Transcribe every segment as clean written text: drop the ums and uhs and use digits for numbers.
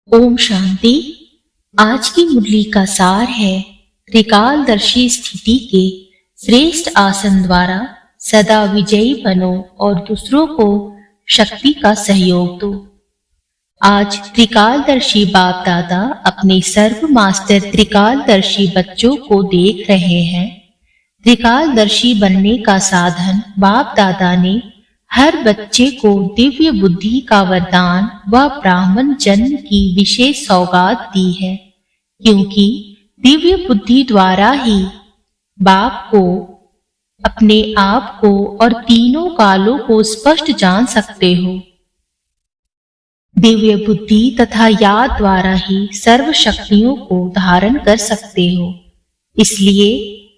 ओम शांति। आज की मुरली का सार है, त्रिकालदर्शी स्थिति के श्रेष्ठ आसन द्वारा सदा विजयी बनो और दूसरों को शक्ति का सहयोग दो। आज त्रिकालदर्शी बाप दादा अपने सर्व मास्टर त्रिकालदर्शी बच्चों को देख रहे हैं। त्रिकालदर्शी बनने का साधन बाप दादा ने हर बच्चे को दिव्य बुद्धि का वरदान व ब्राह्मण जन्म की विशेष सौगात दी है, क्योंकि दिव्य बुद्धि द्वारा ही बाप को, अपने आप को और तीनों कालों को स्पष्ट जान सकते हो। दिव्य बुद्धि तथा याद द्वारा ही सर्व शक्तियों को धारण कर सकते हो। इसलिए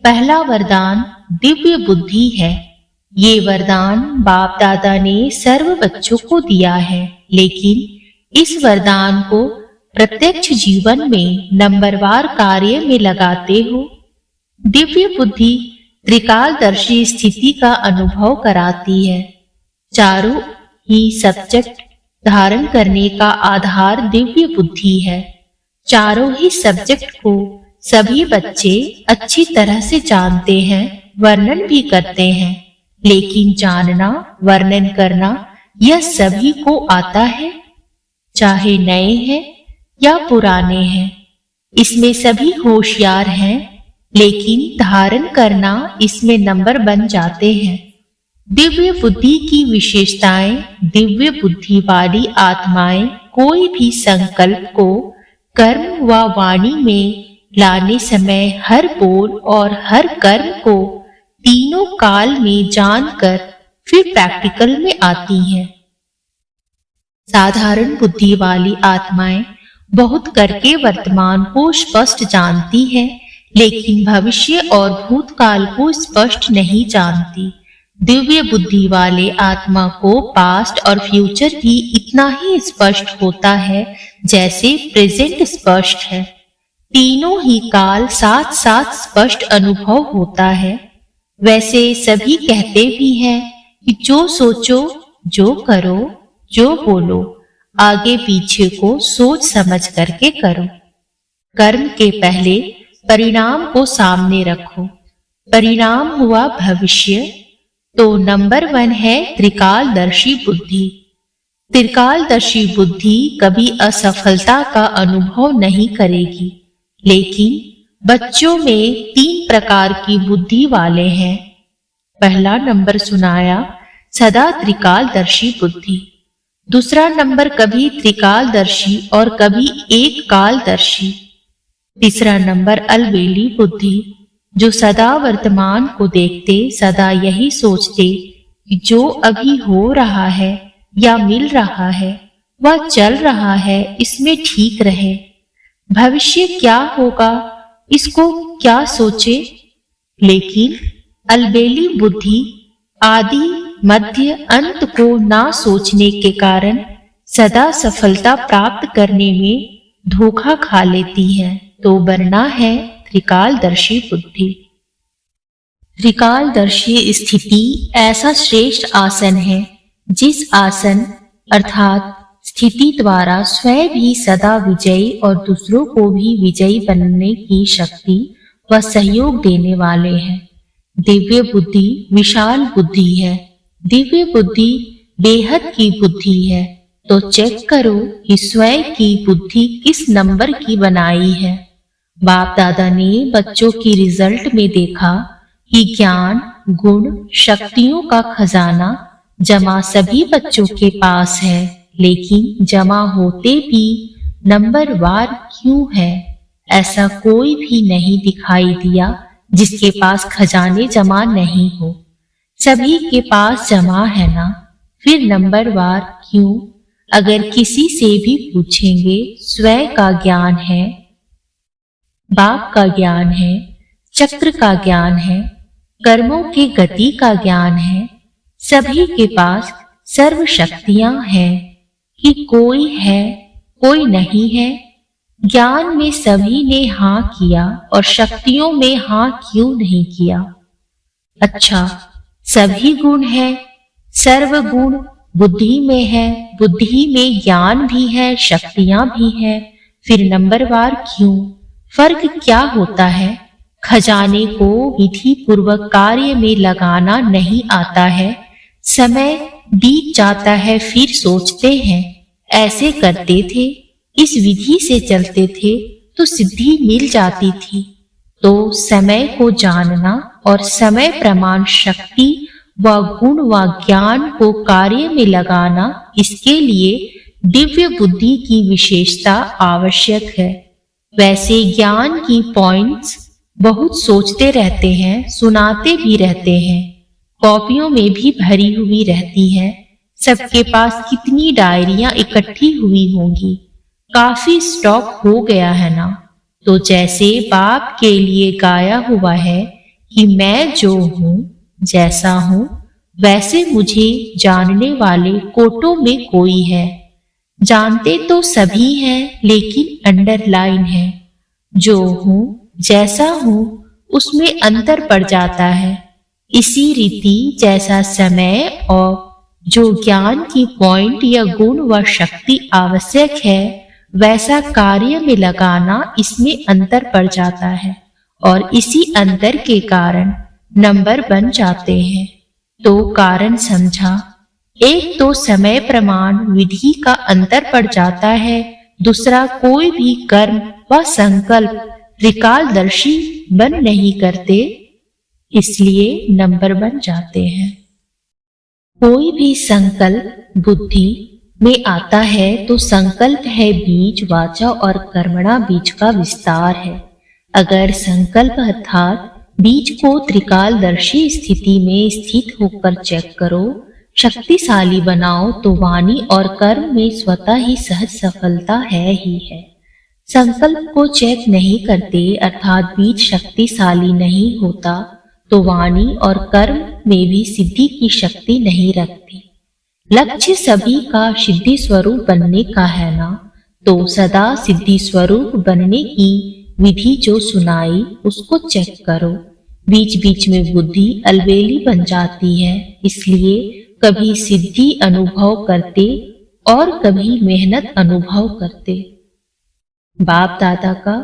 पहला वरदान दिव्य बुद्धि है। ये वरदान बाप दादा ने सर्व बच्चों को दिया है, लेकिन इस वरदान को प्रत्यक्ष जीवन में नंबरवार कार्य में लगाते हो। दिव्य बुद्धि त्रिकालदर्शी स्थिति का अनुभव कराती है। चारों ही सब्जेक्ट धारण करने का आधार दिव्य बुद्धि है। चारों ही सब्जेक्ट को सभी बच्चे अच्छी तरह से जानते हैं, वर्णन भी करते हैं, लेकिन जानना, वर्णन करना यह सभी को आता है, चाहे नए हैं या पुराने हैं। इसमें सभी होशियार हैं, लेकिन धारण करना इसमें नंबर बन जाते हैं। दिव्य बुद्धि की विशेषताएं, दिव्य बुद्धि वाली आत्माएं कोई भी संकल्प को कर्म व वाणी में लाने समय हर बोल और हर कर्म को तीनों काल में जानकर फिर प्रैक्टिकल में आती हैं। साधारण बुद्धि वाली आत्माएं बहुत करके वर्तमान को स्पष्ट जानती है, लेकिन भविष्य और भूतकाल को स्पष्ट नहीं जानती। दिव्य बुद्धि वाले आत्मा को पास्ट और फ्यूचर भी इतना ही स्पष्ट होता है जैसे प्रेजेंट स्पष्ट है। तीनों ही काल साथ साथ स्पष्ट अनुभव होता है। वैसे सभी कहते भी हैं कि जो सोचो, जो करो, जो बोलो, आगे पीछे को सोच समझ करके करो। कर्म के पहले परिणाम को सामने रखो। परिणाम हुआ भविष्य, तो नंबर 1 है त्रिकालदर्शी बुद्धि। त्रिकालदर्शी बुद्धि कभी असफलता का अनुभव नहीं करेगी, लेकिन बच्चों में 3 प्रकार की बुद्धि वाले हैं। पहला नंबर सुनाया सदा त्रिकालदर्शी बुद्धि। दूसरा नंबर कभी त्रिकालदर्शी और कभी एक कालदर्शी। तीसरा नंबर अलबेली बुद्धि, जो सदा वर्तमान को देखते, सदा यही सोचते कि जो अभी हो रहा है या मिल रहा है वह चल रहा है, इसमें ठीक रहे। भविष्य क्या होगा इसको क्या सोचे। लेकिन अलबेली बुद्धि आदि मध्य अंत को ना सोचने के कारण सदा सफलता प्राप्त करने में धोखा खा लेती है। तो बनना है त्रिकालदर्शी बुद्धि। त्रिकालदर्शी स्थिति ऐसा श्रेष्ठ आसन है जिस आसन अर्थात स्थिति द्वारा स्वयं भी सदा विजयी और दूसरों को भी विजयी बनने की शक्ति व सहयोग देने वाले हैं। दिव्य बुद्धि विशाल बुद्धि है। दिव्य बुद्धि बेहद की बुद्धि है। तो चेक करो कि स्वयं की बुद्धि किस नंबर की बनाई है। बाप दादा ने बच्चों की रिजल्ट में देखा कि ज्ञान, गुण, शक्तियों का खजाना जमा सभी बच्चों के पास है, लेकिन जमा होते भी नंबर वार क्यों है? ऐसा कोई भी नहीं दिखाई दिया जिसके पास खजाने जमा नहीं हो। सभी के पास जमा है ना, फिर नंबर वार क्यों? अगर किसी से भी पूछेंगे, स्वयं का ज्ञान है, बाप का ज्ञान है, चक्र का ज्ञान है, कर्मों की गति का ज्ञान है, सभी के पास सर्व शक्तियां हैं कि कोई है कोई नहीं है। ज्ञान में सभी ने हाँ किया और शक्तियों में हाँ क्यों नहीं किया? अच्छा, सभी गुण है, सर्व गुण बुद्धि में है, बुद्धि में ज्ञान भी है, शक्तियां भी है, फिर नंबरवार क्यों? फर्क क्या होता है? खजाने को विधि पूर्वक कार्य में लगाना नहीं आता है। समय बीत जाता है, फिर सोचते हैं ऐसे करते थे, इस विधि से चलते थे तो सिद्धि मिल जाती थी। तो समय को जानना और समय प्रमाण शक्ति व गुण व ज्ञान को कार्य में लगाना, इसके लिए दिव्य बुद्धि की विशेषता आवश्यक है। वैसे ज्ञान की पॉइंट्स बहुत सोचते रहते हैं, सुनाते भी रहते हैं, कॉपियों में भी भरी हुई रहती है। सबके पास कितनी डायरियां इकट्ठी हुई होंगी, काफी स्टॉक हो गया है ना। तो जैसे बाप के लिए गाया हुआ है कि मैं जो हूँ, जैसा हूँ, वैसे मुझे जानने वाले कोटों में कोई है। जानते तो सभी हैं, लेकिन अंडरलाइन है। जो हूँ, जैसा हूँ, उसमें अंतर पड़ जाता है। इसी रीति जैसा समय और जो ज्ञान की पॉइंट या गुण व शक्ति आवश्यक है, वैसा कार्य में लगाना, इसमें अंतर पड़ जाता है और इसी अंतर के कारण नंबर बन जाते हैं। तो कारण समझा। एक तो समय प्रमाण विधि का अंतर पड़ जाता है, दूसरा कोई भी कर्म व संकल्प त्रिकालदर्शी बन नहीं करते, इसलिए नंबर बन जाते हैं। कोई भी संकल्प बुद्धि में आता है तो संकल्प है बीज, वाचा और कर्मणा बीज का विस्तार है। अगर संकल्प अर्थात बीज को त्रिकालदर्शी स्थिति में स्थित होकर चेक करो, शक्तिशाली बनाओ, तो वाणी और कर्म में स्वतः ही सहज सफलता है ही है। संकल्प को चेक नहीं करते अर्थात बीज शक्तिशाली नहीं होता, तो वाणी और कर्म में भी सिद्धि की शक्ति नहीं रखती। लक्ष्य सभी का सिद्धि स्वरूप बनने का है ना, तो सदा सिद्धि स्वरूप बनने की विधि जो सुनाई, उसको चेक करो। बीच बीच में बुद्धि अलबेली बन जाती है, इसलिए कभी सिद्धि अनुभव करते और कभी मेहनत अनुभव करते। बाप दादा का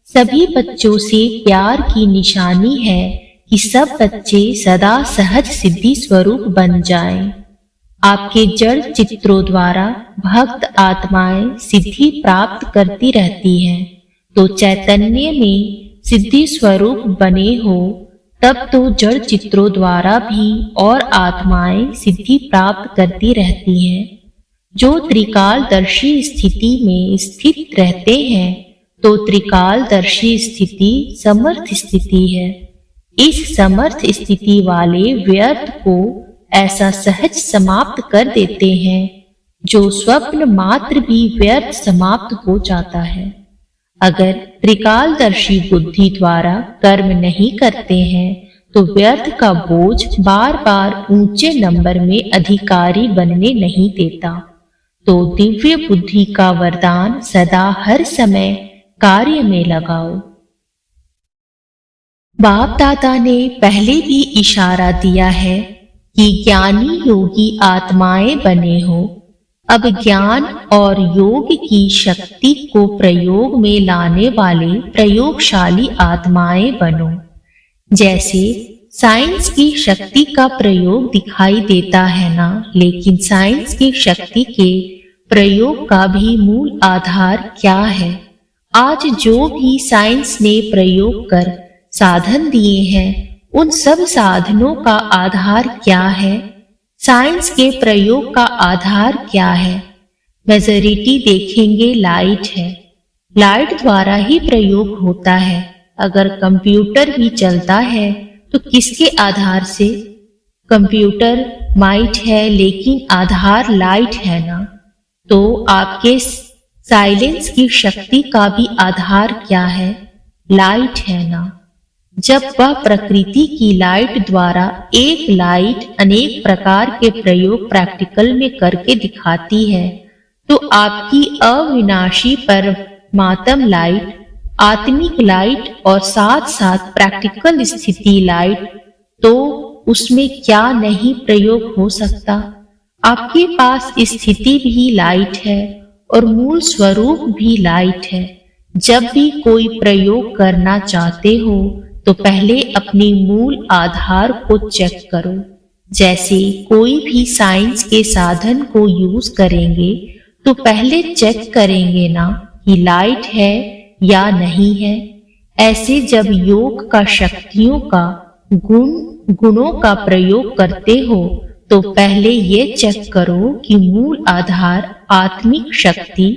सभी बच्चों से प्यार की निशानी है कि सब बच्चे सदा सहज सिद्धि स्वरूप बन जाएं। आपके जड़ चित्रों द्वारा भक्त आत्माएं सिद्धि प्राप्त करती रहती हैं, तो चैतन्य में सिद्धि स्वरूप बने हो, तब तो जड़ चित्रों द्वारा भी और आत्माएं सिद्धि प्राप्त करती रहती हैं। जो त्रिकालदर्शी स्थिति में स्थित रहते हैं, तो त्रिकालदर्शी स्थिति समर्थ स्थिति है। इस समर्थ स्थिति वाले व्यर्थ को ऐसा सहज समाप्त कर देते हैं, जो स्वप्न मात्र भी व्यर्थ समाप्त हो जाता है। अगर त्रिकालदर्शी बुद्धि द्वारा कर्म नहीं करते हैं, तो व्यर्थ का बोझ बार बार ऊंचे नंबर में अधिकारी बनने नहीं देता। तो दिव्य बुद्धि का वरदान सदा हर समय कार्य में लगाओ। बाप दादा ने पहले भी इशारा दिया है कि ज्ञानी योगी आत्माएं बने हो। अब ज्ञान और योग की शक्ति को प्रयोग में लाने वाले प्रयोगशाली आत्माएं बनो। जैसे साइंस की शक्ति का प्रयोग दिखाई देता है ना, लेकिन साइंस की शक्ति के प्रयोग का भी मूल आधार क्या है? आज जो भी साइंस ने प्रयोग कर साधन दिए हैं, उन सब साधनों का आधार क्या है? साइंस के प्रयोग का आधार क्या है? मेजॉरिटी देखेंगे लाइट है। लाइट द्वारा ही प्रयोग होता है। अगर कंप्यूटर भी चलता है तो किसके आधार से? कंप्यूटर माइट है, लेकिन आधार लाइट है ना। तो आपके साइलेंस की शक्ति का भी आधार क्या है? लाइट है ना। जब वह प्रकृति की लाइट द्वारा एक लाइट अनेक प्रकार के प्रयोग प्रैक्टिकल में करके दिखाती है, तो आपकी अविनाशी परमात्म लाइट, आत्मिक लाइट और साथ साथ प्रैक्टिकल स्थिति लाइट, तो उसमें क्या नहीं प्रयोग हो सकता? आपके पास स्थिति भी लाइट है और मूल स्वरूप भी लाइट है। जब भी कोई प्रयोग करना चाहते हो तो पहले अपने मूल आधार को चेक करो। जैसे कोई भी साइंस के साधन को यूज करेंगे तो पहले चेक करेंगे ना कि लाइट है या नहीं है। ऐसे जब योग का शक्तियों का गुणों का प्रयोग करते हो तो पहले ये चेक करो कि मूल आधार आत्मिक शक्ति,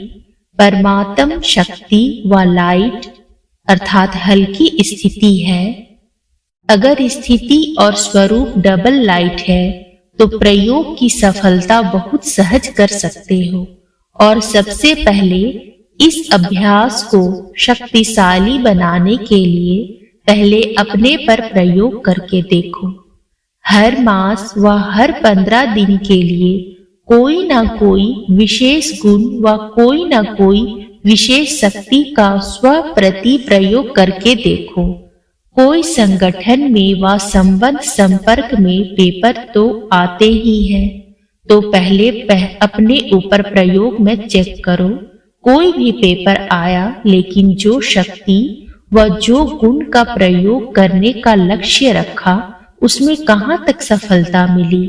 परमात्म शक्ति व लाइट अर्थात हल्की स्थिति है। अगर स्थिति और स्वरूप डबल लाइट है तो प्रयोग की सफलता बहुत सहज कर सकते हो। और सबसे पहले इस अभ्यास को शक्तिशाली बनाने के लिए पहले अपने पर प्रयोग करके देखो। हर मास व हर 15 दिन के लिए कोई ना कोई विशेष गुण व कोई ना कोई विशेष शक्ति का स्व प्रति प्रयोग करके देखो। कोई संगठन में व संबंध संपर्क में पेपर तो आते ही हैं, तो पहले अपने ऊपर प्रयोग में चेक करो। कोई भी पेपर आया लेकिन जो शक्ति व जो गुण का प्रयोग करने का लक्ष्य रखा उसमें कहां तक सफलता मिली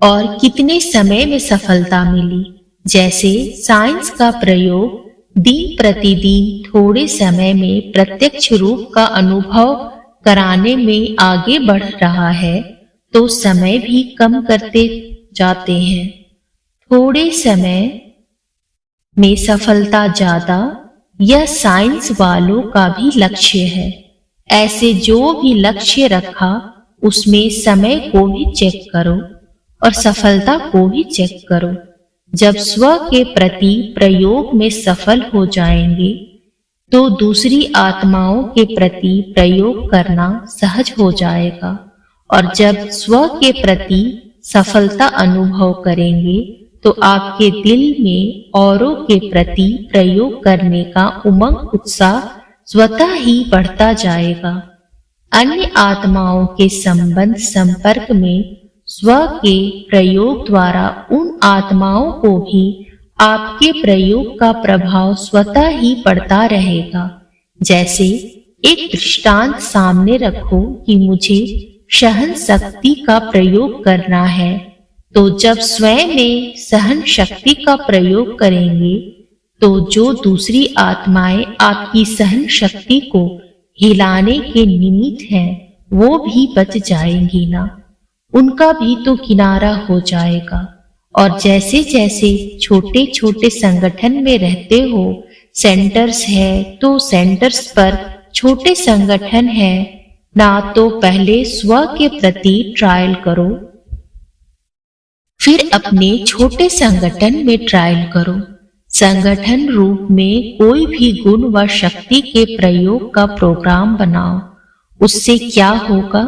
और कितने समय में सफलता मिली। जैसे साइंस का प्रयोग दिन प्रतिदिन थोड़े समय में प्रत्यक्ष रूप का अनुभव कराने में आगे बढ़ रहा है तो समय भी कम करते जाते हैं। थोड़े समय में सफलता ज्यादा यह साइंस वालों का भी लक्ष्य है। ऐसे जो भी लक्ष्य रखा उसमें समय को भी चेक करो और सफलता को भी चेक करो। जब स्व के प्रति प्रयोग में सफल हो जाएंगे तो दूसरी आत्माओं के प्रति प्रयोग करना सहज हो जाएगा। और जब स्व के प्रति सफलता अनुभव करेंगे तो आपके दिल में औरों के प्रति प्रयोग करने का उमंग उत्साह स्वतः ही बढ़ता जाएगा। अन्य आत्माओं के संबंध संपर्क में स्व के प्रयोग द्वारा उन आत्माओं को भी आपके प्रयोग का प्रभाव स्वतः ही पड़ता रहेगा। जैसे एक दृष्टांत सामने रखो कि मुझे सहन शक्ति का प्रयोग करना है, तो जब स्वयं में सहन शक्ति का प्रयोग करेंगे तो जो दूसरी आत्माएं आपकी सहन शक्ति को हिलाने के निमित्त हैं वो भी बच जाएंगी ना, उनका भी तो किनारा हो जाएगा। और जैसे जैसे छोटे छोटे संगठन में रहते हो, सेंटर्स है तो सेंटर्स पर छोटे संगठन है ना, तो पहले स्व के प्रति ट्रायल करो, फिर अपने छोटे संगठन में ट्रायल करो। संगठन रूप में कोई भी गुण व शक्ति के प्रयोग का प्रोग्राम बनाओ। उससे क्या होगा?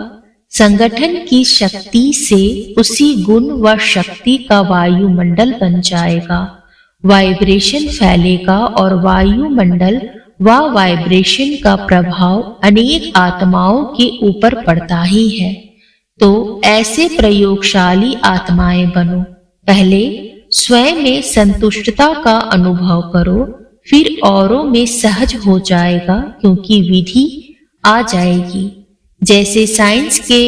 संगठन की शक्ति से उसी गुण व शक्ति का वायुमंडल बन जाएगा। वाइब्रेशन फैलेगा और वायुमंडल व वाइब्रेशन का प्रभाव अनेक आत्माओं के ऊपर पड़ता ही है। तो ऐसे प्रयोगशाली आत्माएं बनो। पहले स्वयं में संतुष्टता का अनुभव करो, फिर औरों में सहज हो जाएगा क्योंकि विधि आ जाएगी। जैसे साइंस के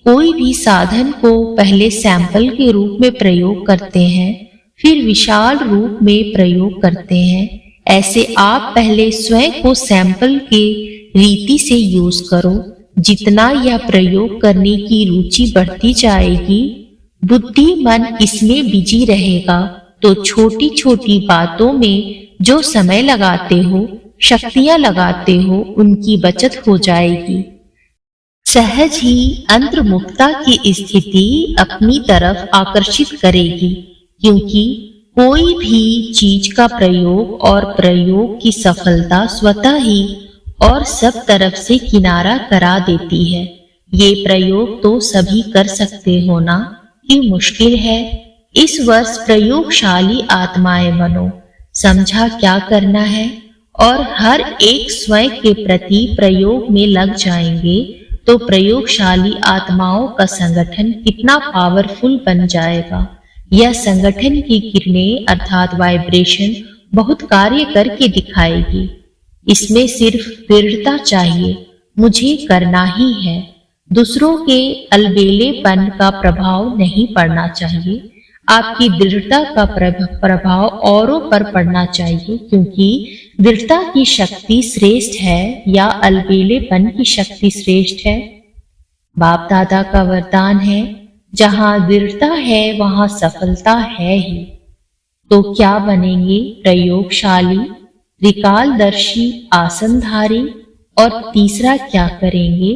कोई भी साधन को पहले सैंपल के रूप में प्रयोग करते हैं, फिर विशाल रूप में प्रयोग करते हैं, ऐसे आप पहले स्वयं को सैंपल के रीति से यूज करो। जितना यह प्रयोग करने की रुचि बढ़ती जाएगी, बुद्धि मन इसमें बिजी रहेगा, तो छोटी छोटी बातों में जो समय लगाते हो, शक्तियां लगाते हो, उनकी बचत हो जाएगी। सहज ही अंतर्मुखता की स्थिति अपनी तरफ आकर्षित करेगी, क्योंकि कोई भी चीज का प्रयोग और प्रयोग की सफलता स्वतः ही और सब तरफ से किनारा करा देती है। ये प्रयोग तो सभी कर सकते हो ना, कि मुश्किल है। इस वर्ष प्रयोगशाली आत्माएं बनो। समझा क्या करना है और हर एक स्वयं के प्रति प्रयोग में लग जाएंगे तो प्रयोगशाली आत्माओं का संगठन कितना पावरफुल बन जाएगा। यह संगठन की किरणें अर्थात वाइब्रेशन बहुत कार्य करके दिखाएगी। इसमें सिर्फ दृढ़ता चाहिए, मुझे करना ही है। दूसरों के अलबेलेपन का प्रभाव नहीं पड़ना चाहिए। आपकी दृढ़ता का प्रभाव औरों पर पड़ना चाहिए, क्योंकि दृढ़ता की शक्ति श्रेष्ठ है या अलबेलेपन की शक्ति श्रेष्ठ है। बाप दादा का वरदान है, जहां दृढ़ता है वहां सफलता है ही। तो क्या बनेंगे? प्रयोगशाली, त्रिकालदर्शी, आसनधारी। और तीसरा क्या करेंगे?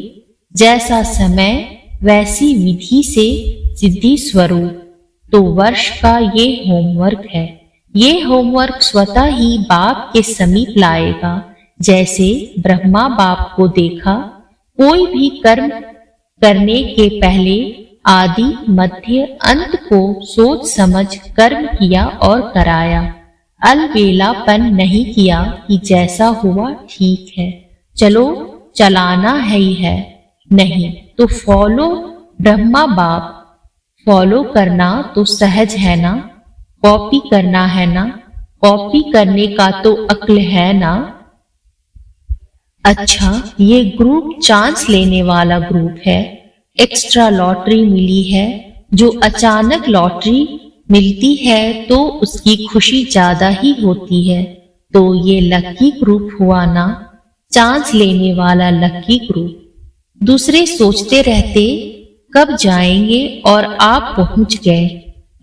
जैसा समय वैसी विधि से सिद्धि स्वरूप। तो वर्ष का ये होमवर्क है। ये होमवर्क स्वतः ही बाप के समीप लाएगा। जैसे ब्रह्मा बाप को देखा, कोई भी कर्म करने के पहले आदि मध्य अंत को सोच समझ कर्म किया और कराया। अलबेलापन नहीं किया कि जैसा हुआ ठीक है, चलो चलाना है ही है। नहीं, तो फॉलो ब्रह्मा बाप। फॉलो करना तो सहज है ना, कॉपी करना है ना, कॉपी करने का तो अक्ल है ना। अच्छा, ये ग्रुप चांस लेने वाला ग्रुप है। एक्स्ट्रा लॉटरी मिली है। जो अचानक लॉटरी मिलती है तो उसकी खुशी ज्यादा ही होती है। तो ये लकी ग्रुप हुआ ना, चांस लेने वाला लकी ग्रुप। दूसरे सोचते रहते कब जाएंगे और आप पहुंच गए।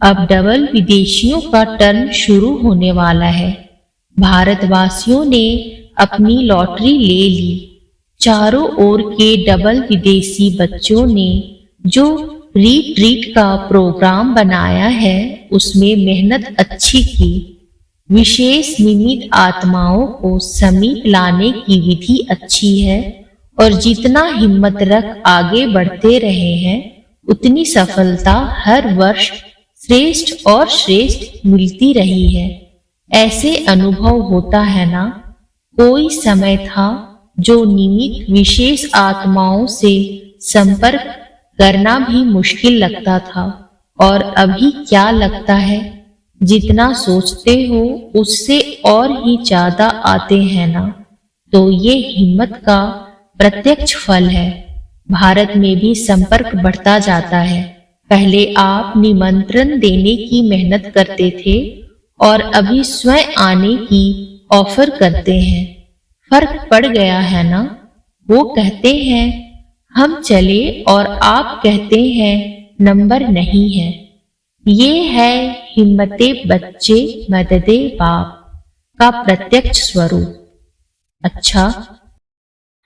अब डबल विदेशियों का टर्न शुरू होने वाला है। भारतवासियों ने अपनी लॉटरी ले ली। चारों ओर के डबल विदेशी बच्चों ने जो रिट्रीट का प्रोग्राम बनाया है उसमें मेहनत अच्छी की। विशेष निमित्त आत्माओं को समीप लाने की विधि अच्छी है और जितना हिम्मत रख आगे बढ़ते रहे हैं उतनी सफलता हर वर्ष श्रेष्ठ और श्रेष्ठ मिलती रही है। ऐसे अनुभव होता है ना। कोई समय था जो निमित्त विशेष आत्माओं से संपर्क करना भी मुश्किल लगता था, और अभी क्या लगता है? जितना सोचते हो उससे और ही ज्यादा आते हैं ना। तो ये हिम्मत का प्रत्यक्ष फल है। भारत में भी संपर्क बढ़ता जाता है। पहले आप निमंत्रण देने की मेहनत करते थे और अभी स्वयं आने की ऑफर करते हैं। फर्क पड़ गया है ना। वो कहते हैं हम चले और आप कहते हैं नंबर नहीं है। ये है हिम्मते बच्चे मददे बाप का प्रत्यक्ष स्वरूप। अच्छा,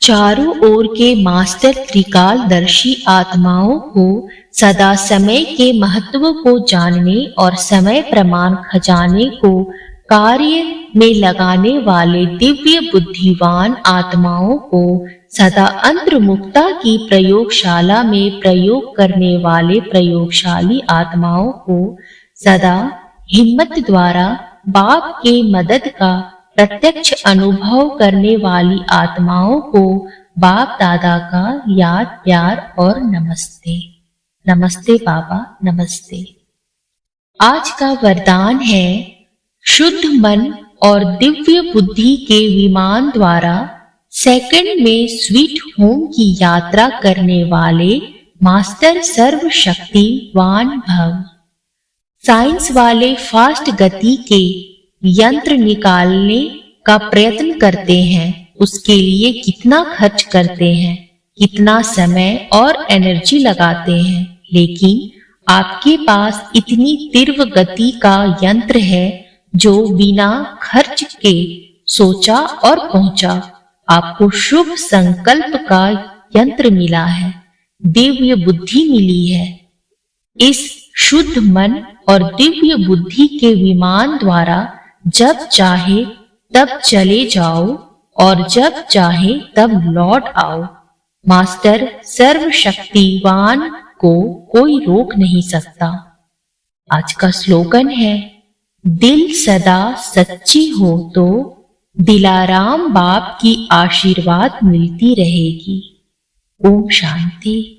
चारों ओर के मास्टर त्रिकालदर्शी आत्माओं को सदा समय के महत्व को जानने और समय प्रमाण खजाने को कार्य में लगाने वाले दिव्य बुद्धिवान आत्माओं को सदा अंतर्मुखता की प्रयोगशाला में प्रयोग करने वाले प्रयोगशाली आत्माओं को सदा हिम्मत द्वारा बाप के मदद का प्रत्यक्ष अनुभव करने वाली आत्माओं को बाप दादा का याद प्यार और नमस्ते। नमस्ते बाबा, नमस्ते। आज का वरदान है, शुद्ध मन और दिव्य बुद्धि के विमान द्वारा सेकंड में स्वीट होम की यात्रा करने वाले मास्टर सर्वशक्तिवान भव। साइंस वाले फास्ट गति के यंत्र निकालने का प्रयत्न करते हैं। उसके लिए कितना खर्च करते हैं, कितना समय और एनर्जी लगाते हैं, लेकिन आपके पास इतनी तीव्र गति का यंत्र है जो बिना खर्च के सोचा और पहुंचा। आपको शुभ संकल्प का यंत्र मिला है, दिव्य बुद्धि मिली है। इस शुद्ध मन और दिव्य बुद्धि के विमान द्वारा जब चाहे तब चले जाओ और जब चाहे तब लौट आओ। मास्टर सर्वशक्तिवान को कोई रोक नहीं सकता। आज का स्लोगन है, दिल सदा सच्ची हो तो दिलाराम बाप की आशीर्वाद मिलती रहेगी। ओम शांति।